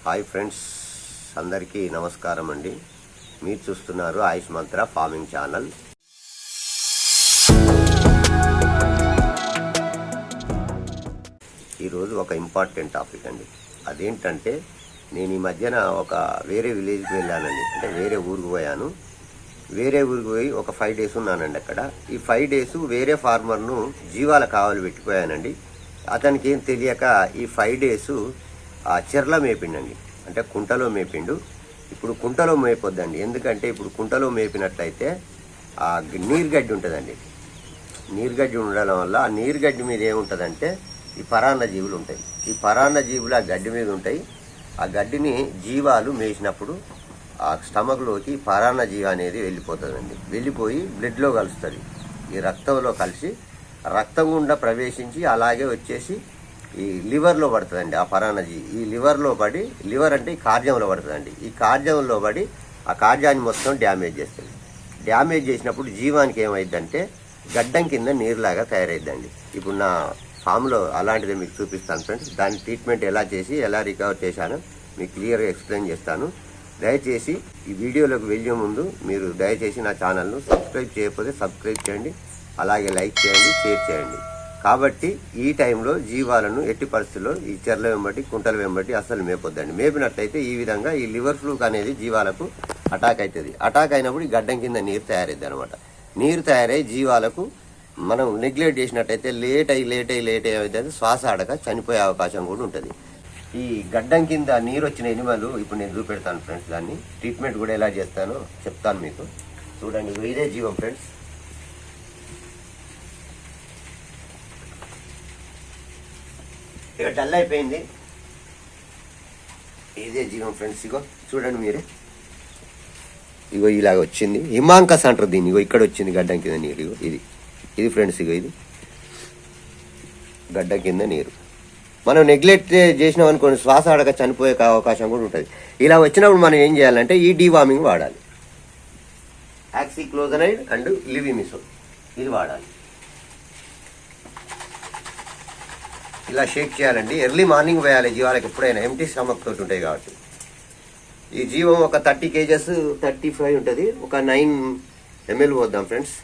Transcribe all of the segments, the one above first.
Hi friends, అందరికీ నమస్కారం అండి. మీరు చూస్తున్నారు ఆయుష్ మంత్ర ఫార్మింగ్ ఛానల్. ఈరోజు ఒక ఇంపార్టెంట్ టాపిక్ అండి. అదేంటంటే, నేను ఈ మధ్యన వేరే విలేజ్కి వెళ్ళానండి. అంటే వేరే ఊరికి పోయాను. వేరే ఊరికి పోయి ఒక 5 days ఉన్నానండి అక్కడ. ఈ 5 days వేరే ఫార్మర్ను జీవాల కావలి పెట్టిపోయానండి. అతనికి ఏం తెలియక ఈ 5 days ఆ చెర్ల మేపిండండి. అంటే కుంటలో మేపిండు. ఇప్పుడు కుంటలో మేపొద్దండి. ఎందుకంటే ఇప్పుడు కుంటలో మేపినట్లయితే ఆ నీరుగడ్డి ఉంటుందండి. నీరుగడ్డి ఉండడం వల్ల ఆ నీరుగడ్డి మీద ఏముంటుందంటే ఈ పరాన్న జీవులు ఉంటాయి. ఈ పరాన్న జీవులు ఆ గడ్డి మీద ఉంటాయి. ఆ గడ్డిని జీవాలు మేసినప్పుడు ఆ స్టమక్లోకి పరాన్న జీవ అనేది వెళ్ళిపోతుందండి. వెళ్ళిపోయి బ్లడ్లో కలుస్తుంది. ఈ రక్తంలో కలిసి రక్తం గుండా ప్రవేశించి అలాగే వచ్చేసి ఈ లివర్లో పడుతుందండి. ఆ పరాన్నజీ ఈ లివర్లో పడి, లివర్ అంటే ఈ కార్జంలో పడుతుందండి. ఈ కార్జంలో పడి ఆ కార్జాన్ని మొత్తం డ్యామేజ్ చేస్తుంది. డ్యామేజ్ చేసినప్పుడు జీవానికి ఏమైందంటే గడ్డం కింద నీరులాగా తయారైద్దండి. ఇప్పుడు నా ఫామ్లో అలాంటిది మీకు చూపిస్తాను ఫ్రెండ్స్. దాని ట్రీట్మెంట్ ఎలా చేసి ఎలా రికవర్ చేశానో మీకు క్లియర్గా ఎక్స్ప్లెయిన్ చేస్తాను. దయచేసి ఈ వీడియోలోకి వెళ్ళే ముందు మీరు దయచేసి నా ఛానల్ను సబ్స్క్రైబ్ చేయకపోతే సబ్స్క్రైబ్ చేయండి, అలాగే లైక్ చేయండి, షేర్ చేయండి. కాబట్టి ఈ టైంలో జీవాలను ఎట్టి పరిస్థితుల్లో ఈ చెర్ల వెంబటి కుంటల వెంబటి అస్సలు మేపొద్దండి. మేపినట్లయితే ఈ విధంగా ఈ లివర్ ఫ్లూక్ అనేది జీవాలకు అటాక్ అవుతుంది. అటాక్ అయినప్పుడు ఈ గడ్డం కింద నీరు తయారైద్ది అనమాట. నీరు తయారై జీవాలకు మనం నెగ్లెక్ట్ చేసినట్టయితే లేట్ అయితే శ్వాస ఆడక చనిపోయే అవకాశం కూడా ఉంటుంది. ఈ గడ్డం కింద నీరు వచ్చిన ఎనిమలు ఇప్పుడు నేను చూపెడతాను ఫ్రెండ్స్. దాన్ని ట్రీట్మెంట్ కూడా ఎలా చేస్తానో చెప్తాను మీకు. చూడండి, ఇదే జీవం ఫ్రెండ్స్. ఇక డల్ అయిపోయింది. ఇదే జీవం ఫ్రెండ్స్. ఇగో చూడండి మీరే, ఇగో ఇలాగ వచ్చింది. హిమాంకస్ అంటారు దీన్ని. ఇగో ఇక్కడ వచ్చింది గడ్డం కింద నీరు. ఇగో ఇది ఫ్రెండ్స్. ఇగో ఇది గడ్డం కింద నీరు. మనం నెగ్లెక్ట్ చేసినాం అనుకోండి, శ్వాస ఆడక చనిపోయే అవకాశం కూడా ఉంటుంది. ఇలా వచ్చినప్పుడు మనం ఏం చేయాలంటే ఈ డీవార్మింగ్ వాడాలి. ఆక్సిక్లోజనైడ్ అండ్ లివిమిసోల్ ఇది వాడాలి. ఇలా షేక్ చేయాలండి. ఎర్లీ మార్నింగ్ వేయాలి జీవాలకు. ఎప్పుడైనా ఎంటీ స్టమక్ తోటి ఉంటాయి కాబట్టి. ఈ జీవం ఒక 30 kgs 35 ఉంటుంది. ఒక 9 ml పోద్దాం friends.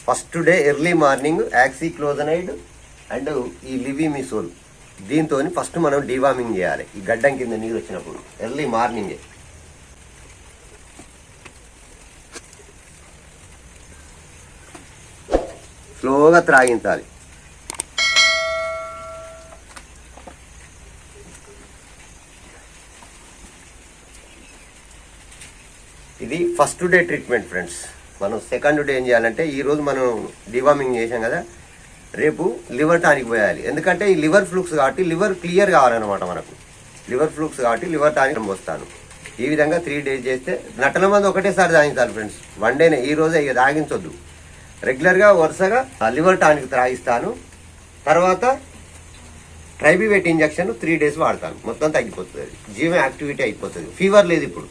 First day early morning oxyclozanide and ఈ లివిమిసోల్ దీంతో ఫస్ట్ మనం డీవార్మింగ్ చేయాలి. ఈ గడ్డం కింద నీరు వచ్చినప్పుడు ఎర్లీ మార్నింగే. స్లోగా త్రాగించాలి. ఇది ఫస్ట్ డే ట్రీట్మెంట్ ఫ్రెండ్స్. మనం సెకండ్ డే ఏం చేయాలంటే, ఈరోజు మనం డీవార్మింగ్ చేసాం కదా, రేపు లివర్ టానిక్ పోయాలి. ఎందుకంటే ఈ లివర్ ఫ్లూక్స్ కాబట్టి లివర్ క్లియర్ కావాలన్నమాట మనకు. లివర్ ఫ్లూక్స్ కాబట్టి లివర్ టానిక్ పోస్తాను. ఈ విధంగా 3 days చేస్తే నట్టల మంది ఒకటేసారి తాగించాలి ఫ్రెండ్స్. 1 day ఈ రోజే ఇక తాగించొద్దు. రెగ్యులర్గా వరుసగా లివర్ టానిక్ తాగిస్తాను. తర్వాత ట్రైబివేట్ ఇంజెక్షన్ 3 days వాడతాను. మొత్తం తగ్గిపోతుంది. జీవం యాక్టివిటీ అయిపోతుంది. ఫీవర్ లేదు ఇప్పుడు.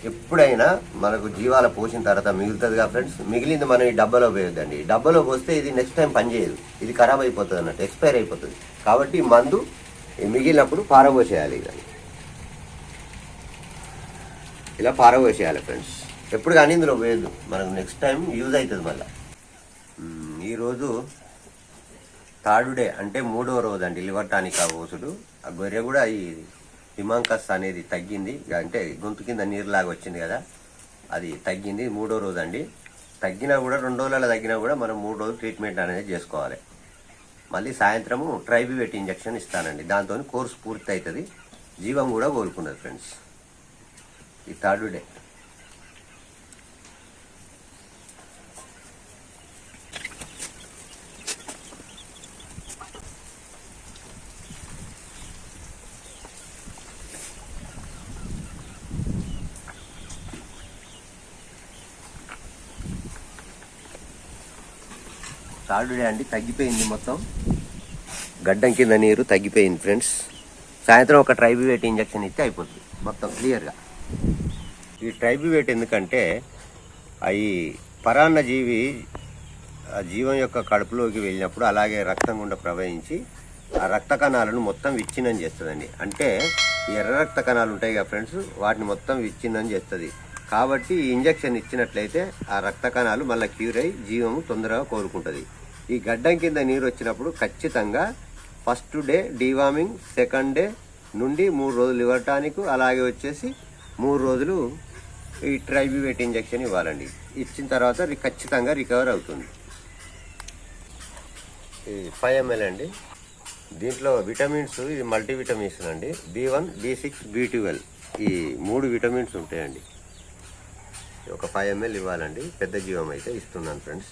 ఎప్పుడైనా మనకు జీవాల పోసిన తర్వాత మిగులుతుందిగా ఫ్రెండ్స్. మిగిలింది మనం ఈ డబ్బాలో పోయొద్దండి. ఈ డబ్బాలో పోస్తే ఇది నెక్స్ట్ టైం పనిచేయదు. ఇది ఖరాబ్ అయిపోతుంది అన్నట్టు, ఎక్స్పైర్ అయిపోతుంది. కాబట్టి మందు మిగిలినప్పుడు పారబోసేయాలి. ఇలా పారబోసేయాలి ఫ్రెండ్స్. ఎప్పుడు కానీ ఇందులో పోయొద్దు. మనకు నెక్స్ట్ టైం యూజ్ అవుతుంది మళ్ళీ. ఈరోజు 3rd day అంటే 3వ రోజు అండి లివర్ టానిక్ పోసుడు. ఆ గొర్రె కూడా ఈ హిమాంకస్ అనేది తగ్గింది. అంటే గొంతు కింద నీరులాగా వచ్చింది కదా, అది తగ్గింది. 3వ రోజు అండి. తగ్గినా కూడా 2 రోజులలో తగ్గినా కూడా మనం 3 రోజులు ట్రీట్మెంట్ అనేది చేసుకోవాలి. మళ్ళీ సాయంత్రము ట్రైబివేట్ ఇంజెక్షన్ ఇస్తానండి. దాంతో కోర్స్ పూర్తి అవుతుంది. జీవం కూడా కోలుకున్నది ఫ్రెండ్స్. ఈ 3rd day. అండి తగ్గిపోయింది. మొత్తం గడ్డం కింద నీరు తగ్గిపోయింది ఫ్రెండ్స్. సాయంత్రం ఒక ట్రైబివేట్ ఇంజెక్షన్ ఇస్తే అయిపోతుంది మొత్తం క్లియర్గా. ఈ ట్రైబివేట్ ఎందుకంటే అవి పరాన్న జీవి జీవం యొక్క కడుపులోకి వెళ్ళినప్పుడు అలాగే రక్తం గుండా ప్రవహించి ఆ రక్త కణాలను మొత్తం విచ్ఛిన్నం చేస్తుందండి. అంటే ఎర్ర రక్త కణాలు ఉంటాయి కదా ఫ్రెండ్స్, వాటిని మొత్తం విచ్ఛిన్నం చేస్తుంది. కాబట్టి ఈ ఇంజెక్షన్ ఇచ్చినట్లయితే ఆ రక్త కణాలు మళ్ళీ క్యూర్ అయ్యి జీవము తొందరగా కోలుకుంటుంది. ఈ గడ్డం కింద నీరు వచ్చినప్పుడు ఖచ్చితంగా first day deworming, second day నుండి 3 రోజులు లివర్ టానిక్, అలాగే వచ్చేసి 3 రోజులు ఈ ట్రైబ్యూవేట్ ఇంజెక్షన్ ఇవ్వాలండి. ఇచ్చిన తర్వాత ఖచ్చితంగా రికవర్ అవుతుంది. ఇది 5 ml అండి. దీంట్లో విటమిన్స్, ఇది మల్టీవిటమిన్స్ అండి. B1, B6, B12 ఈ 3 విటమిన్స్ ఉంటాయండి. ఒక 5 ml ఇవ్వాలండి. పెద్ద జీవం అయితే ఇస్తున్నాను ఫ్రెండ్స్.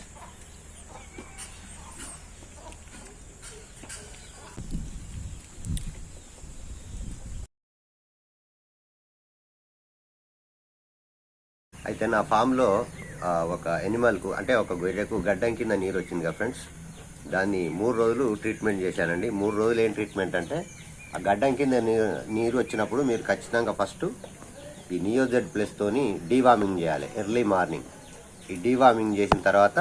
అయితే నా ఫామ్లో ఒక ఎనిమల్కు, అంటే ఒక గొర్రెకు గడ్డం కింద నీరు వచ్చింది కదా ఫ్రెండ్స్, దాన్ని 3 రోజులు ట్రీట్మెంట్ చేశానండి. 3 రోజులు ఏం ట్రీట్మెంట్ అంటే, ఆ గడ్డం కింద నీరు వచ్చినప్పుడు మీరు ఖచ్చితంగా ఫస్ట్ ఈ నియోజెడ్ ప్లస్తోని డీవార్మింగ్ చేయాలి ఎర్లీ మార్నింగ్. ఈ డీవార్మింగ్ చేసిన తర్వాత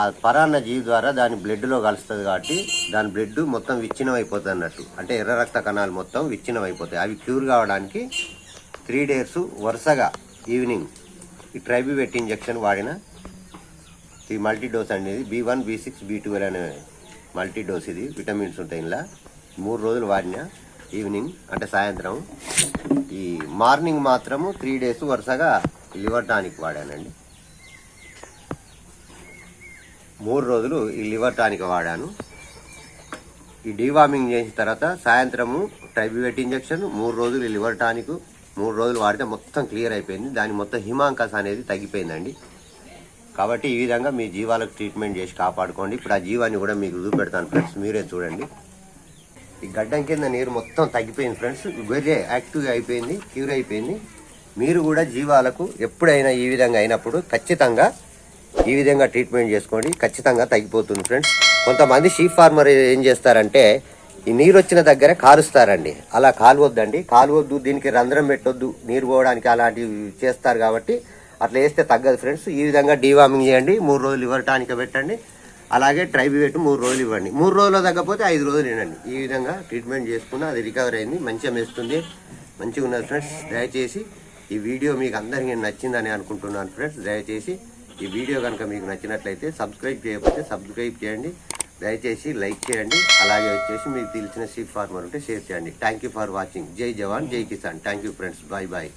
ఆ పరాన్న జీవి ద్వారా దాని బ్లడ్లో కలుస్తుంది కాబట్టి దాని బ్లడ్ మొత్తం విచ్ఛిన్నం అయిపోతుంది అన్నట్టు. అంటే ఎర్ర రక్త కణాలు మొత్తం విచ్ఛిన్నం అయిపోతాయి. అవి క్యూర్ కావడానికి 3 days వరుసగా ఈవినింగ్ ఈ ట్రైబ్యూవేట్ ఇంజెక్షన్ వాడిన ఈ మల్టీ డోస్ అనేది B1, B6, B12 అనే మల్టీ డోస్. ఇది విటమిన్స్ ఉంటాయి ఇలా. 3 రోజులు వాడిన ఈవినింగ్ అంటే సాయంత్రం. ఈ మార్నింగ్ మాత్రము 3 days వరుసగా లివర్ టానిక్ వాడానండి. 3 రోజులు ఈ లివర్ టానిక్ వాడాను. ఈ డీవార్మింగ్ చేసిన తర్వాత సాయంత్రము ట్రైబ్యూవేట్ ఇంజెక్షన్, 3 రోజులు ఈ లివర్ టానిక్. 3 రోజులు వాడితే మొత్తం క్లియర్ అయిపోయింది. దాని మొత్తం హిమాంకస్ అనేది తగ్గిపోయిందండి. కాబట్టి ఈ విధంగా మీ జీవాలకు ట్రీట్మెంట్ చేసి కాపాడుకోండి. ఇప్పుడు ఆ జీవాన్ని కూడా మీకు చూపెడతాను ఫ్రెండ్స్, మీరే చూడండి. ఈ గడ్డం కింద నీరు మొత్తం తగ్గిపోయింది ఫ్రెండ్స్. గొర్రె యాక్టివ్గా అయిపోయింది, క్యూర్ అయిపోయింది. మీరు కూడా జీవాలకు ఎప్పుడైనా ఈ విధంగా అయినప్పుడు ఖచ్చితంగా ఈ విధంగా ట్రీట్మెంట్ చేసుకోండి, ఖచ్చితంగా తగ్గిపోతుంది ఫ్రెండ్స్. కొంతమంది షీప్ ఫార్మర్ ఏం చేస్తారంటే ఈ నీరు వచ్చిన దగ్గర కాలుస్తారండి. అలా కాలువద్దండి, కాలువద్దు. దీనికి రంధ్రం పెట్టొద్దు నీరు పోవడానికి, అలాంటివి చేస్తారు. కాబట్టి అట్లా వేస్తే తగ్గదు ఫ్రెండ్స్. ఈ విధంగా డీవార్మింగ్ చేయండి. 3 రోజులు లివర్ టానిక్ పెట్టండి. అలాగే ట్రైబ్యూవేట్ 3 రోజులు ఇవ్వండి. 3 రోజుల్లో తగ్గకపోతే 5 రోజులు వినండి. ఈ విధంగా ట్రీట్మెంట్ చేసుకున్నా అది రికవర్ అయింది, మంచిగా మేస్తుంది, మంచిగా ఉన్నది ఫ్రెండ్స్. దయచేసి ఈ వీడియో మీకు అందరికీ నచ్చిందని అనుకుంటున్నాను ఫ్రెండ్స్. దయచేసి ఈ వీడియో కనుక మీకు నచ్చినట్లయితే సబ్స్క్రైబ్ చేయకపోతే సబ్స్క్రైబ్ చేయండి. దయచేసి లైక్ చేయండి. అలాగే వచ్చేసి మీకు తెలిసిన షీప్ ఫార్మర్ ఉంటే షేర్ చేయండి. Thank you for watching. జై జవాన్, జై కిసాన్. Thank you friends. Bye bye.